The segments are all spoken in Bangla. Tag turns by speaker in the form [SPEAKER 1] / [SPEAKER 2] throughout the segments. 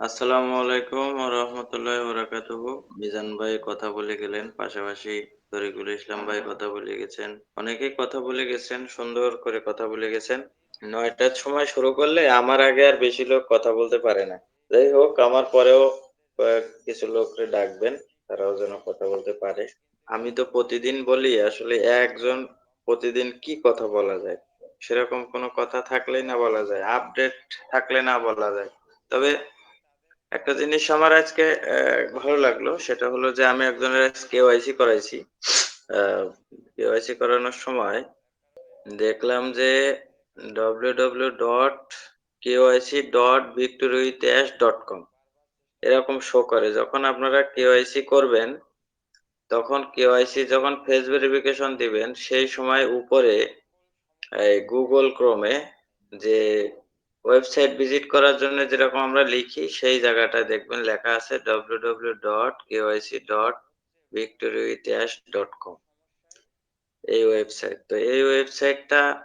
[SPEAKER 1] আসসালামু আলাইকুম ওয়া রাহমাতুল্লাহি ওয়া বারাকাতুহু। মিজান ভাই কথা বলে গেলেন, পাশাপাশি তরিকুল ইসলাম ভাই কথা বলে গেছেন। অনেকেই কথা বলে গেছেন, সুন্দর করে কথা বলে গেছেন। ৯ টার সময় শুরু করলে আমার আগে আর বেশি লোক কথা বলতে পারে না। যাই হোক আমার পরেও কিছু লোকরে ডাকবেন, তারাও যেন কথা বলতে পারে। আমি তো প্রতিদিন বলি আসলে একজন প্রতিদিন কি কথা বলা যায়? সেরকম কোনো কথা থাকলেই না বলা যায়। আপডেট থাকলে না বলা যায়। তবে একটা জিনিস আমার আজকে ভালো লাগলো। সেটা হলো যে আমি একজনের কেওয়াইসি করাইছি। আ কেওয়াইসি করানোর সময় দেখলাম যে www.kyc.victoryWithAsh.com এরকম শো করে। যখন আপনারা কেওয়াইসি করবেন, তখন কেওয়াইসি যখন ফেস ভেরিফিকেশন দিবেন, সেই সময় উপরে এই Google Chrome এ যে ওয়েবসাইট ভিজিট করার জন্য যেরকম আমরা লিখি, সেই জায়গাটায় দেখবেন লেখা আছে www.kyc.victoryWithAsh.com এই ওয়েবসাইট। তো এই ওয়েবসাইটটা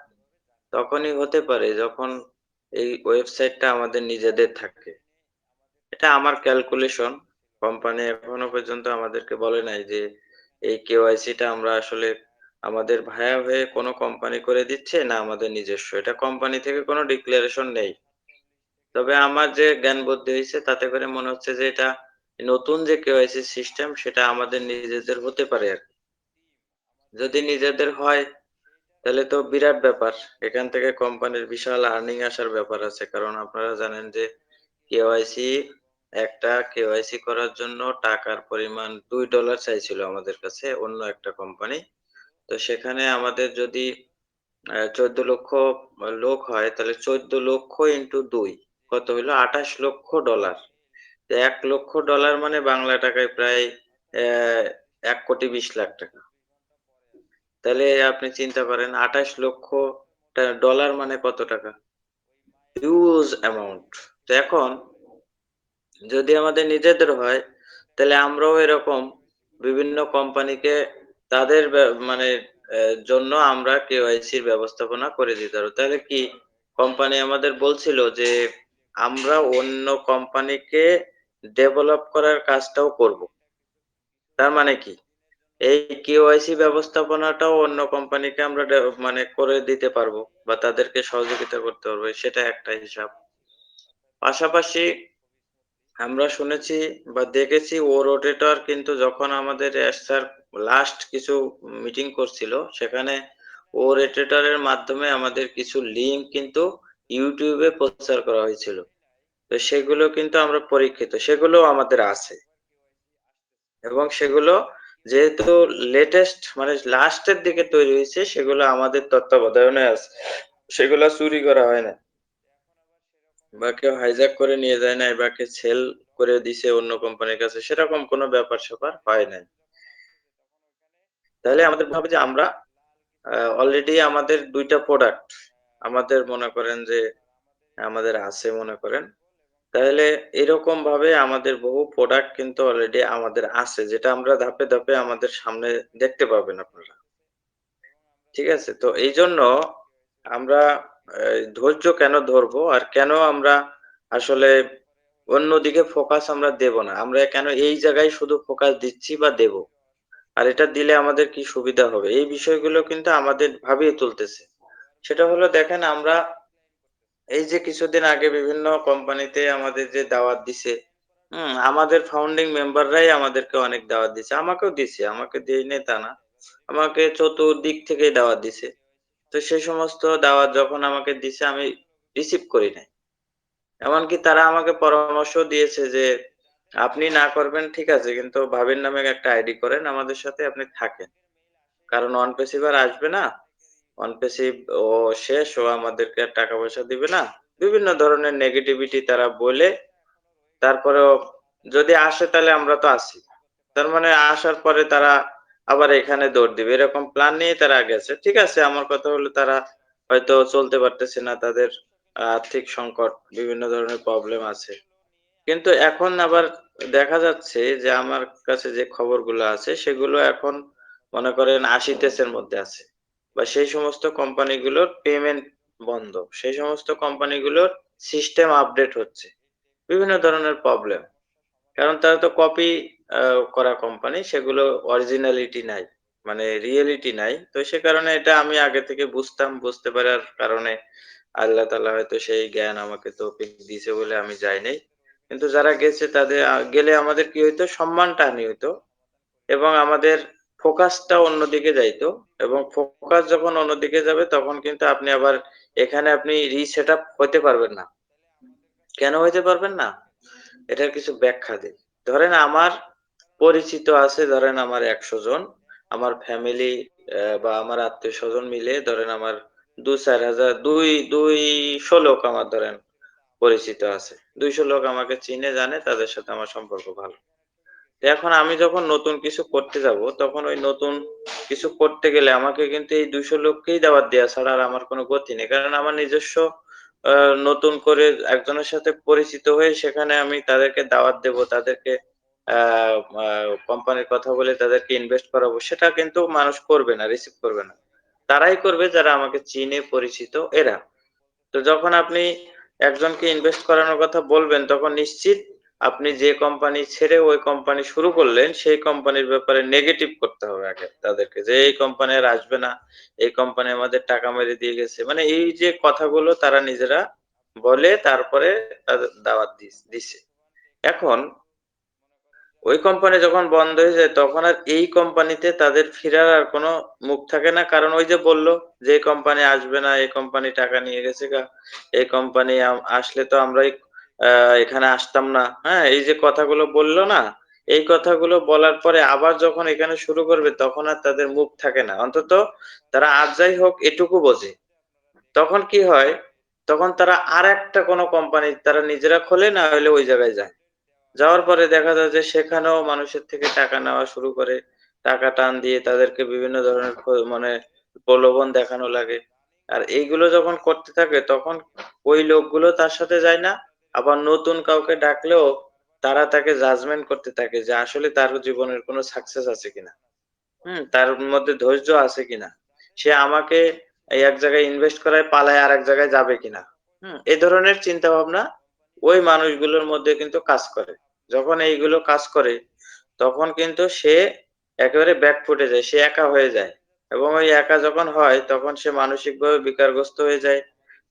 [SPEAKER 1] তখনই হতে পারে যখন এই ওয়েবসাইটটা আমাদের নিজেদের থাকে। এটা আমার ক্যালকুলেশন। কোম্পানি এখনো পর্যন্ত আমাদেরকে বলে নাই যে এই কেওয়াইসিটা আমরা আসলে আমাদের ভায়া হয়ে কোনো কোম্পানি করে দিচ্ছে না আমাদের নিজস্ব। এটা কোম্পানি থেকে কোনো ডিক্লারেশন নেই। তবে আমার যে জ্ঞান বুদ্ধি হইছে তাতে করে মনে হচ্ছে যে এটা নতুন যে কেওয়াইসি সিস্টেম সেটা আমাদের নিজেদের হতে পারে আরকি। যদি নিজেদের হয় তাহলে তো বিরাট ব্যাপার। এখান থেকে কোম্পানির বিশাল আর্নিং আসার ব্যাপার আছে। কারণ আপনারা জানেন যে কেওয়াইসি একটা কেওয়াইসি করার জন্য টাকার পরিমাণ $2 চাইছিল আমাদের কাছে অন্য একটা কোম্পানি। তো সেখানে আমাদের যদি ১৪,০০,০০০ লোক হয় তাহলে ১৪,০০,০০০ ইন্টু ২ কত হইল? $২৮,০০,০০০। তো $১,০০,০০০ মানে বাংলা টাকায় প্রায় $১,২০,০০,০০০। তাহলে আপনি চিন্তা করেন ২৮,০০,০০০ ডলার মানে কত টাকা? Huge amount. তো এখন যদি আমাদের নিজেদের হয়, তাহলে আমরাও এরকম বিভিন্ন কোম্পানিকে তাদের মানে জন্য আমরা কেওয়াইসির ব্যবস্থাপনা করে দিতে পারবো। তাহলে কি কোম্পানি আমাদের বলছিল যে, আমরা অন্য কোম্পানিকে ডেভেলপ করার কাজটাও করব। তার মানে কি? এই কেওয়াইসি ব্যবস্থাপনাটাও অন্য কোম্পানিকে আমরা মানে করে দিতে পারবো বা তাদেরকে সহযোগিতা করতে পারবো। সেটা একটা হিসাব। পাশাপাশি আমরা শুনেছি বা দেখেছি রোটেটর কিন্তু যখন আমাদের স্যার লাস্ট কিছু মিটিং করছিল সেখানে রোটেটরের মাধ্যমে আমাদের কিছু লিঙ্ক কিন্তু ইউটিউবে প্রচার করা হয়েছিল। তো সেগুলো কিন্তু আমরা পরীক্ষিত। সেগুলোও আমাদের আছে। এবং সেগুলো যেহেতু লেটেস্ট মানে লাস্টের দিকে তৈরি হয়েছে সেগুলো আমাদের তত্ত্বাবধানে আছে। সেগুলো চুরি করা হয় না। বা কেউ হাইজ্যাক করে নিয়ে যায় নাই বা কেউ সেল করে দিছে অন্য কোম্পানির কাছে সেরকম কোনো ব্যাপার-স্যাপার হয় নাই। তাইলে আমাদের ভাবে যে আমরা অলরেডি আমাদের ২ টা প্রোডাক্ট আমাদের মনে করেন যে আমাদের আছে মনে করেন। তাহলে এরকমভাবে আমাদের বহু প্রোডাক্ট কিন্তু অলরেডি আমাদের আছে যেটা আমরা ধাপে, ধাপে আমাদের সামনে দেখতে পাবেন আপনারা। ঠিক আছে? তো এইজন্য আমরা ধৈর্য কেন ধরবো? আর কেন আমরা আসলে অন্যদিকে ফোকাস আমরা দেব না? আমরা কেন এই জায়গায় শুধু ফোকাস দিচ্ছি বা দেব? আর এটা দিলে আমাদের কি সুবিধা হবে? এই বিষয়গুলো কিন্তু আমাদের ভাবিয়ে তুলতেছে। সেটা হলো দেখেন আমরা এই যে কিছুদিন আগে বিভিন্ন কোম্পানিতে আমাদের যে দাওয়াত দিছে, আমাদের ফাউন্ডিং মেম্বাররাই আমাদেরকে অনেক দাওয়াত দিছে। আমাকেও দিছে। আমাকে দেয় নাই তা না। আমাকে চতুর্দিক থেকেই দাওয়াত দিছে। তো সেই সমস্ত দাওয়াত যখন আমাকে দিছে আমি রিসিভ করি নাই। এমনকি তারা আমাকে পরামর্শও দিয়েছে যে, "আপনি না করবেন ঠিক আছে কিন্তু ভাবির নামে একটা আইডি করেন আমাদের সাথে আপনি থাকেন।" কারণ অন পেসিভ আর আসবে না। অন পেসিভ ও শেষ ও আমাদেরকে আর টাকা পয়সা দিবে না। বিভিন্ন ধরনের নেগেটিভিটি তারা বলে তারপরেও যদি আসে তাহলে আমরা তো আছি। তার মানে আসার পরে তারা আবার এখানে দৌড় দিবে। এরকম প্ল্যান নিয়েই তারা গেছে। ঠিক আছে, আমার কথা হলো তারা হয়তো চলতে পারতেছে না। তাদের আর্থিক সংকট, বিভিন্ন ধরনের প্রবলেম আছে। কিন্তু এখন আবার দেখা যাচ্ছে যে আমার কাছে যে খবরগুলো আছে সেগুলো এখন মনে করেন ৮০ এর মধ্যে আছে। বা সেই সমস্ত কোম্পানিগুলোর পেমেন্ট বন্ধ। সেই সমস্ত কোম্পানিগুলোর সিস্টেম আপডেট হচ্ছে। বিভিন্ন ধরনের প্রবলেম। কারণ তারা তো কপি আ করা কোম্পানি, সেগুলো অরিজিনালিটি নাই। মানে রিয়েলিটি নাই। তো সে কারণে এটা আমি আগে থেকে বুঝতাম। বুঝতে পারার কারণে আল্লাহ তাআলা হয়তো সেই জ্ঞান আমাকে তৌফিক দিয়েছে বলে আমি যাই নাই। কিন্তু যারা গেছে তাদের গেলে আমাদের কি হইতো? সম্মানটা হানি হইতো এবং আমাদের ফোকাসটা অন্যদিকে যাইতো এবং ফোকাস যখন অন্যদিকে যাবে তখন কিন্তু আপনি আবার এখানে আপনি রিসেটআপ হইতে পারবেন না। কেন হইতে পারবেন না? এটার কিছু ব্যাখ্যা দেই। ধরেন আমার পরিচিত আছে ধরেন আমার ১০০ জন। আমার ফ্যামিলি বা আমার আত্মীয়স্বজন মিলে ধরেন আমার ২-৪ হাজার ২০০ লোক আমার ধরেন পরিচিত আছে। ২০০ লোক আমাকে চিনে জানে, তাদের সাথে আমার সম্পর্ক ভালো। তো এখন আমি যখন নতুন কিছু করতে যাব, তখন ওই নতুন কিছু করতে গেলে আমাকে কিন্তু এই ২০০ লোককেই দাওয়াত দেয়া ছাড়া আর আমার কোনো গতি নেই। কারণ আমার নিজস্ব আ নতুন করে একজনের সাথে পরিচিত হয়ে সেখানে আমি তাদেরকে দাওয়াত দেব, তাদেরকে আ আ কোম্পানির কথা বলে তাদেরকে ইনভেস্ট করাবো, সেটা কিন্তু মানুষ করবে না, রিসিভ করবে না। তারাই করবে যারা আমাকে চিনে, পরিচিত এরা। তো যখন আপনি একজনকে ইনভেস্ট করানোর কথা বলবেন, তখন নিশ্চিত আপনি যে কোম্পানি ছেড়ে ওই কোম্পানি শুরু করলেন, সেই কোম্পানির ব্যাপারে নেগেটিভ করতে হবে আগে তাদেরকে। যে এই কোম্পানি আর আসবে না, এই কোম্পানি আমাদের টাকা মেরে দিয়ে গেছে। মানে এই যে কথাগুলো তারা নিজেরা বলে তারপরে তাদের দাওয়াত দিছে। এখন ওই কোম্পানি যখন বন্ধ হয়ে যায় তখন আর এই কোম্পানিতে তাদের ফেরার আর কোনো মুখ থাকে না। কারণ ওই যে বলল যে, "এই কোম্পানি আসবে না, এই কোম্পানি টাকা নিয়ে গেছে গা। এই কোম্পানি আসলে তো আমরাই আ এখানে আসতাম না।" হ্যাঁ? এই যে কথাগুলো বলল না? এই কথাগুলো বলার পরে আবার যখন এখানে শুরু করবে তখন আর তাদের মুখ থাকে না। অন্তত তারা আর যাই হোক এটুকু বোঝে। তখন কি হয়? তখন তারা আরেকটা কোনো কোম্পানি তারা নিজেরা খোলে না হইলে ওই জায়গায় যায়। যাওয়ার পরে দেখা যায় যে সেখানেও মানুষের থেকে টাকা নেওয়া শুরু করে। টাকা টান দিয়ে তাদেরকে বিভিন্ন ধরনের মানে প্রলোভন দেখানো লাগে। আর এইগুলো যখন করতে থাকে তখন ওই লোকগুলো তার সাথে যায় না। আবার নতুন কাউকে ডাকলেও তারা তাকে জাজমেন্ট করতে থাকে যে আসলে তার জীবনের কোনো সাকসেস আছে কিনা। তার মধ্যে ধৈর্য আছে কিনা? সে আমাকে এই এক জায়গায় ইনভেস্ট করায় পালায় আরেক জায়গায় যাবে কিনা? এ ধরনের চিন্তাভাবনা ওই মানুষগুলোর মধ্যে কিন্তু কাজ করে। যখন এইগুলো কাজ করে, তখন কিন্তু সে একেবারে ব্যাকফুটে যায়। সে একা হয়ে যায়। এবং ওই একা যখন হয়, তখন সে মানসিকভাবে বিকারগ্রস্ত হয়ে যায়।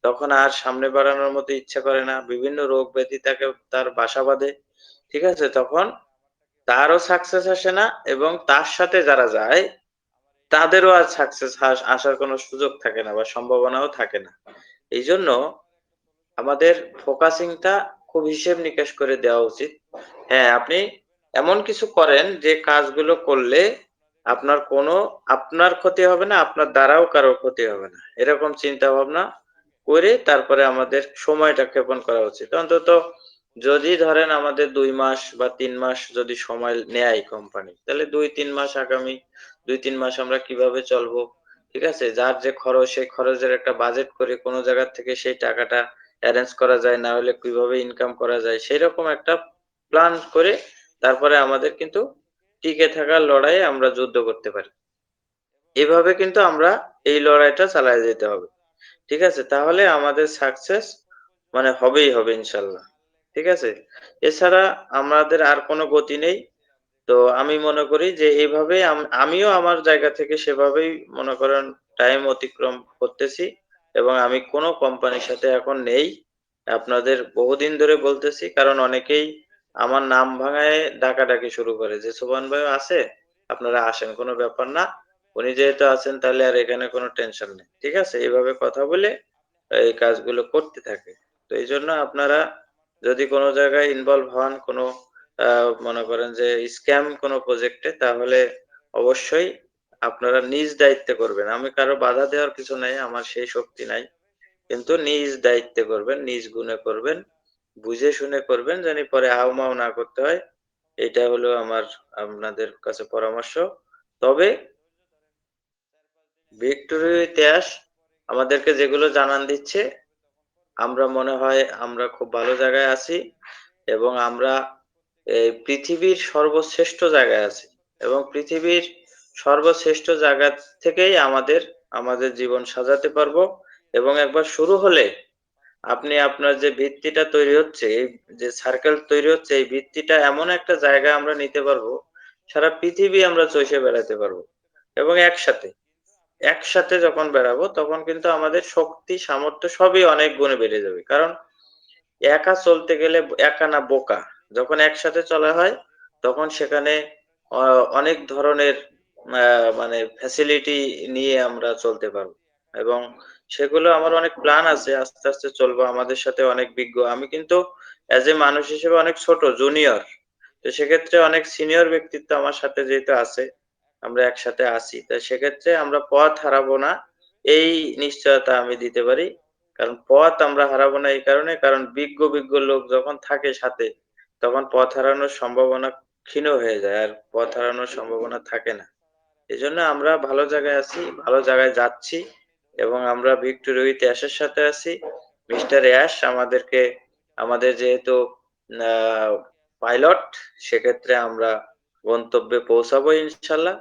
[SPEAKER 1] তখন আর সামনে বাড়ানোর মতো ইচ্ছা করে না। বিভিন্ন রোগ ব্যাধি তার বাসা বাঁধে। ঠিক আছে? তখন তারও সাকসেস আসে না এবং তার সাথে যারা যায় তাদেরও আর সাকসেস আসার কোনো সুযোগ থাকে না বা সম্ভাবনাও থাকে না। এইজন্য আমাদের ফোকাসিংটা খুব হিসেব-নিকেশ করে দেওয়া উচিত। হ্যাঁ, আপনি এমন কিছু করেন যে কাজগুলো করলে আপনার কোনো আপনার ক্ষতি হবে না, আপনার দ্বারাও কারো ক্ষতি হবে না। এরকম চিন্তাভাবনা করে তারপরে আমাদের সময়টা ক্ষেপণ করা উচিত। অন্তত যদি ধরেন আমাদের ২ মাস বা ৩ মাস যদি সময় নেয় কোম্পানি, তাহলে ২-৩ মাস আগামী ২-৩ মাস আমরা কিভাবে চলবো? ঠিক আছে? যার যে খরচ, সেই খরচের একটা বাজেট করে কোন জায়গা থেকে সেই টাকাটা এরেঞ্জ করা যায়, না হলে কিভাবে ইনকাম করা যায়, সেরকম একটা প্ল্যান করে তারপরে আমাদের কিন্তু টিকে থাকার লড়াইয়ে আমরা যুদ্ধ করতে পারি। এভাবে কিন্তু আমরা এই লড়াইটা চালায়ে যেতে হবে। ঠিক আছে? তাহলে আমাদের সাকসেস মানে হবেই হবে ইনশাআল্লাহ। ঠিক আছে? এছাড়া আমাদের আর কোন গতি নেই। তো আমি মনে করি যে এভাবেই আমিও আমার জায়গা থেকে সেভাবেই মনে করেন টাইম অতিক্রম করতেছি এবং আমি কোন কোম্পানির সাথে এখন নেই। আপনাদের বহুদিন ধরে বলতেছি কারণ অনেকেই আমার নাম ভাঙায়ে ডাকাডাকি শুরু করে যে, "সোবহান ভাইও আছে? আপনারা আসেন, কোন ব্যাপার না। উনি যেহেতু আছেন তাহলে আর এখানে কোন টেনশন নেই।" ঠিক আছে? এভাবে কথা বলে এই কাজগুলো করতে থাকে। তো এইজন্য আপনারা যদি কোন জায়গায় ইনভলভ হন, কোন আ মনে করেন যে স্ক্যাম কোন প্রজেক্টে তাহলে অবশ্যই আপনারা নিজ দায়িত্বে করবেন। আমি কারো বাধা দেওয়ার কিছু নাই, আমার সেই শক্তি নাই। কিন্তু নিজ দায়িত্বে করবেন, নিজ গুণে করবেন, বুঝে শুনে করবেন জানি পরে হাউ-মাউ না করতে হয়। এটা হলো আমার আপনাদের কাছে পরামর্শ। তবে ভিক্টোরিয়ার ইতিহাস আমাদেরকে যেগুলো জানান দিচ্ছে, আমরা মনে হয় আমরা খুব ভালো জায়গায় আছি এবং আমরা এই পৃথিবীর সর্বশ্রেষ্ঠ জায়গায় আছি এবং পৃথিবীর সর্বশ্রেষ্ঠ জায়গা থেকেই আমাদের জীবন সাজাতে পারবো এবং একবার শুরু হলে আপনি আপনার যে ভিত্তিটা তৈরি হচ্ছে, এই যে সার্কেল তৈরি হচ্ছে, এই ভিত্তিটা এমন একটা জায়গায় আমরা নিতে পারবো, সারা পৃথিবী আমরা চষে বেড়াতে পারবো এবং একসাথে। একসাথে যখন বেড়াবো তখন কিন্তু আমাদের শক্তি, সামর্থ্য সবই অনেক গুণে বেড়ে যাবে। কারণ একা চলতে গেলে একা না বোকা। যখন একসাথে চলা হয় তখন সেখানে অ অনেক ধরনের আ মানে ফ্যাসিলিটি নিয়ে আমরা চলতে পারবো এবং সেগুলো আমার অনেক প্ল্যান আছে। আস্তে, আস্তে চলবো। আমাদের সাথে অনেক বিজ্ঞ আমি কিন্তু এজ এ মানুষ হিসেবে অনেক ছোট, জুনিয়র। তো সেক্ষেত্রে অনেক সিনিয়র ব্যক্তিত্ব আমার সাথে যেহেতু আছে, আমরা একসাথে আছি। তো সেক্ষেত্রে আমরা পথ হারাবো না, এই নিশ্চয়তা আমি দিতে পারি। কারণ পথ আমরা হারাবো না এই কারণে, কারণ বিজ্ঞ, বিজ্ঞ লোক যখন থাকে সাথে, তখন পথ হারানোর সম্ভাবনা ক্ষীণ হয়ে যায়। আর পথ হারানোর সম্ভাবনা থাকে না। এজন্য আমরা ভালো জায়গায় আছি, ভালো জায়গায় যাচ্ছি এবং আমরা ভিক্টোরি উইথ অ্যাশ এর সাথে আছি। মিস্টার অ্যাশ আমাদেরকে আমাদের যেহেতু আ পাইলট সেক্ষেত্রে আমরা গন্তব্যে পৌঁছাবো ইনশাআল্লাহ।